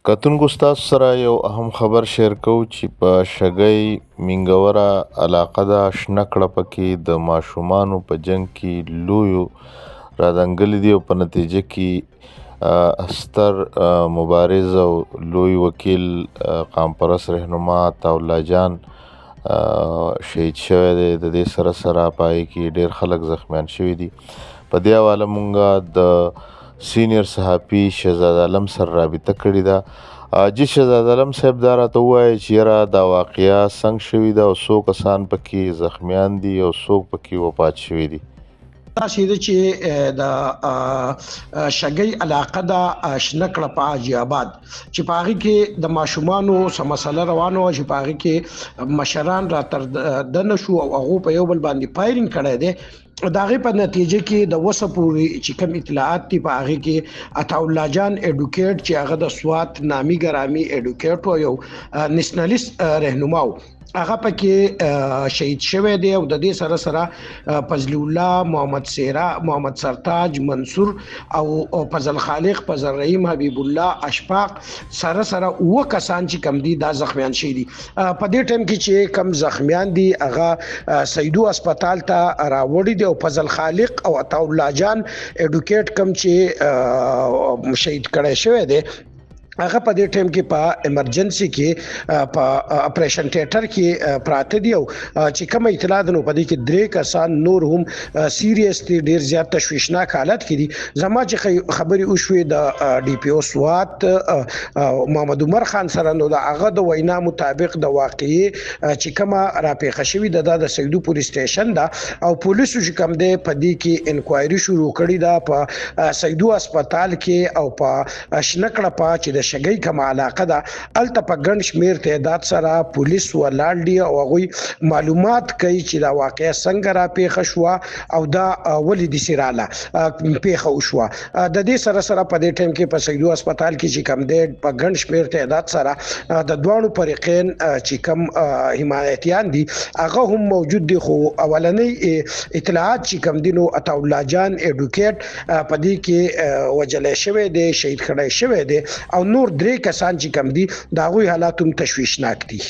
کتونکو ستاسو سره یو اهم خبر شیر کوو چې په شګۍ مینګوره علاقه ده شنه کړه پکې د ماشومانو په جنګ کې لویو رادنګلي دي او په نتیجه کې ستر مبارز او لوی وکیل قامپرست رهنما عطاالله جان شهید شوی دی. د دې سره سره پای کې ډیر خلک زخمیان شوي دي. په دې حواله مونږ د سینیر صحافي شهزاد عالم سره رابطه کړې ده. جی شهزاد عالم صاحب دا راته ووایه چې یاره دا واقعه څنګه شوې ده او څو کسان پکې زخمیان دي او څوک پکې وفات شوي دي. تاسو چې د شګۍ علاقه د شنه کړه په حاجي آباد چې په هغه کې د ماشومانو سم مسله روانه و چې په هغه کې مشران را تر د نشو او هغه په یو بل باندې فایرینګ کړی دی. داغه په نتیجه کې د وسه پوری چې کوم اطلاعات دي په هغه کې عطاالله جان اډوکیټ چې هغه د سوات نامي ګرامي اډوکیټ او یو نېشنلیست رهنما هغه پکې شهید شوی دی او د دې سره سره فضل الله محمد سیرا محمد سرتاج منصور او فضل خالق فضل رحیم حبیب الله اشفاق سره و کسان چې کم دي دا زخمیان شي دي. په دې ټیم کې چې کم زخمیان دي هغه سیدو هسپتال ته راوړي دي او فضل خالق او عطاالله جان اډوکیټ کم چې شهید کړي شوی دی هغه په دې ټیم کې په ایمرجنسي کې په اپریشن تھیټر کې پراته دي او چې کوم اطلاع ده نو په دې کې درې کسان نور هم سیریس دي ډیر زیات تشویشناک حالت کې دي. زما چې خبري وشوي د ډي پی او سوات محمد عمر خان سره نو د هغه د وینا مطابق د واقعي چې کوم راپېښه شوې د سیدو پولیس سټیشن دا او پولیسو چې کوم دی په دې کې انکوایري شروع کړې ده په سیدو هسپتال کې او په شنکړه په چې شګۍ کوم علاقه ده الته په ګڼ شمیر تعداد سره پولیس ولاړ دي او هغوی معلومات کوي چې دا واقعه څنګه را پیښه شوه او دا ولې د سیراله پیښه وشوه. د دې سره په دې ټیم کې په سیدو هسپتال کې چې کم دی په ګڼ شمیر تعداد سره د دوانو فریقین چې کم حمایتیان دي هغه هم موجود دي. خو اولنۍ اطلاعات چې کم دي نو عطاالله جان اډوکیټ په دې کې وجلې شوی دی شهید کړی شوی دی او نور درې کسان چې کم دي دا غوي حالات هم تشویشناک دي.